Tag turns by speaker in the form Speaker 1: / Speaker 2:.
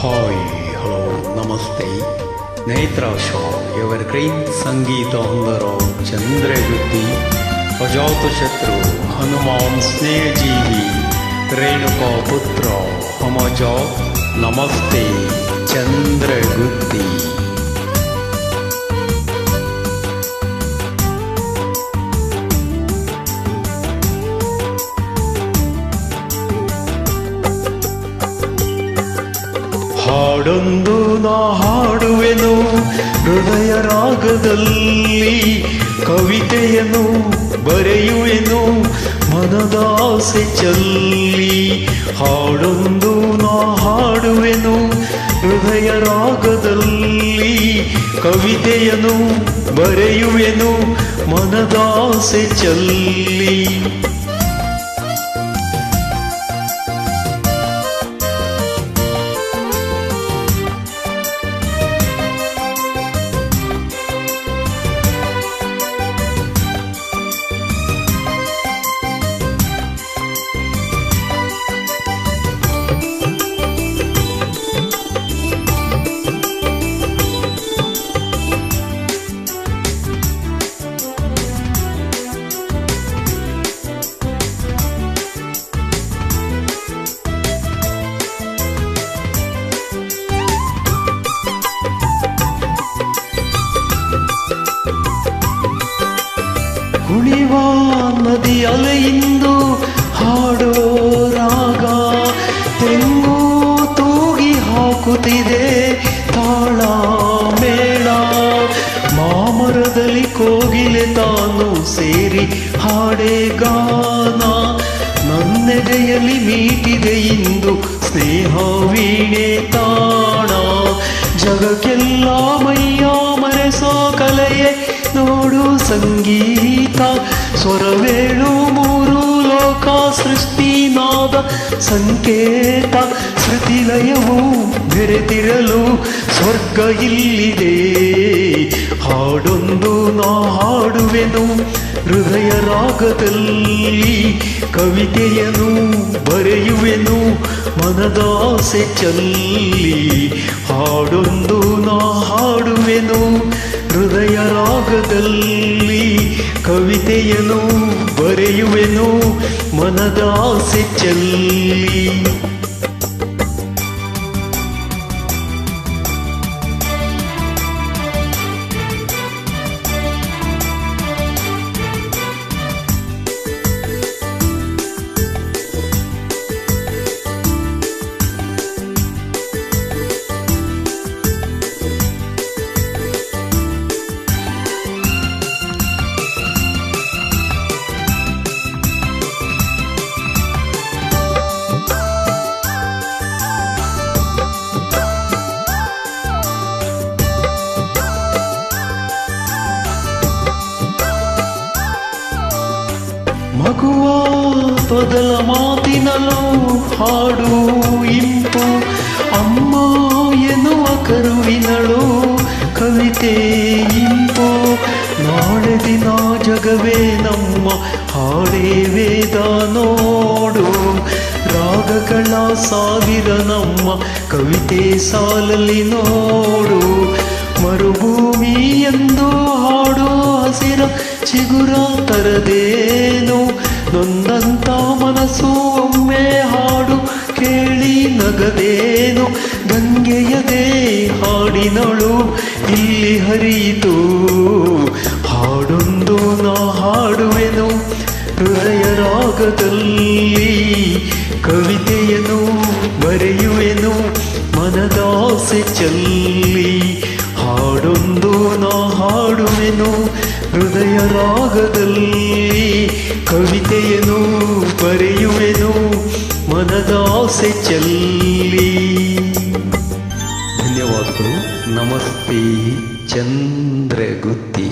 Speaker 1: Hi hello ನಮಸ್ತೆ. Netra show ever green ಸಂಗೀತ ಹೊಂದರೋ ಚಂದ್ರಗುತ್ತಿ ಅಜಾತಶತ್ರು ಹನುಮಾನ್ ಸ್ನೇಹಜೀವಿ ರೇಣುಕಾ ಪುತ್ರ ಹಮಜ ನಮಸ್ತೆ ಚಂದ್ರಗುತ್ತಿ. ಹಾಡೊಂದು ನಾ ಹಾಡುವೆನು ಹೃದಯ ರಾಗದಲ್ಲಿ, ಕವಿತೆಯನ್ನು ಬರೆಯುವೆನು ಮನದಾಸೆ ಚಲ್ಲಿ. ಹಾಡೊಂದು ನಾ ಹಾಡುವೆನು ಹೃದಯ ರಾಗದಲ್ಲಿ, ಕವಿತೆಯನ್ನು ಬರೆಯುವೆನು ಮನದಾಸೆ ಚಲ್ಲಿ. ಕುಣಿವ ನದಿ ಅಲೆಯಿಂದು ಹಾಡೋ ರಾಗ, ತೆಂಗು ತೂಗಿ ಹಾಕುತ್ತಿದೆ ತಾಳ ಮೇಳ. ಮಾಮರದಲ್ಲಿ ಕೋಗಿಲೆ ತಾನು ಸೇರಿ ಹಾಡೇ ಗಾನ, ನನ್ನೆದೆಯಲ್ಲಿ ಮೀಟಿದೆ ಇಂದು ಸ್ನೇಹ ವೀಣೆ ತಾಣ. ಜಗಕ್ಕೆಲ್ಲ ಮೈಯ ಮರೆಸೋ ಕಲೆಯೇ ನೋಡು ಸಂಗೀತ, ಸ್ವರವೇಳು ಮೂರು ಲೋಕ ಸೃಷ್ಟಿನಾದ ಸಂಕೇತ. ಶ್ರುತಿಲಯವು ಬೆರೆತಿರಲು ಸ್ವರ್ಗ ಇಲ್ಲಿದೆ. ಹಾಡೊಂದು ನಾ ಹಾಡುವೆನು ಹೃದಯ ರಾಗದಲ್ಲಿ, ಕವಿತೆಯನ್ನು ಬರೆಯುವೆನು ಮನದಾಸೆ ಚಲ್ಲಿ. ಹಾಡೊಂದು ನಾ ಹಾಡುವೆನು ಹೃದಯ ರಾಗದಲ್ಲಿ, ಕವಿತೆಯನ್ನು ಬರೆಯುವೆನು ಮನದಾಸೆ ಚಲ್ಲಿ. ಮಗುವ ತೊದಲ ಮಾತಿನಲ್ಲೂ ಹಾಡು ಇಂಪು, ಅಮ್ಮ ಎನ್ನುವ ಕರುವಿನಳು ಕವಿತೆ ಇಂಪು. ನಾಳೆ ದಿನ ಜಗವೇ ನಮ್ಮ ಹಾಡೇ ವೇದ ನೋಡು, ರಾಗಗಳ ಸಾವಿರ ನಮ್ಮ ಕವಿತೆ ಸಾಲಲ್ಲಿ ನೋಡು. ಮರುಭೂಮಿ ಎಂದು ಹಾಡು ಹಸಿರ ಚಿಗುರ ತರದೇನು, ನೊಂದಂತ ಮನಸ್ಸು ಒಮ್ಮೆ ಹಾಡು ಕೇಳಿ ನಗದೇನು. ಗಂಗೆಯದೇ ಹಾಡಿನಳು ಇಲ್ಲಿ ಹರಿಯಿತು, ಹಾಡೊಂದು ನಾ ಹಾಡುವೆನು ಹೃದಯ ರಾಗದಲ್ಲಿ, ಕವಿತೆಯನ್ನು ಬರೆಯುವೆನು ಮನದಾಸೆ ಚಲ್ಲಿ. ಹಾಡೊಂದು ನಾ ಹಾಡುವೆನು ಹೃದಯ ರಾಗದಲ್ಲಿ, ಕವಿತೆಯನ್ನು ಬರೆಯುವೆನು ಮನದಾಸೆ ಚಲ್ಲಿ. ಧನ್ಯವಾದಗಳು. ನಮಸ್ತೆ ಚಂದ್ರಗುತ್ತಿ.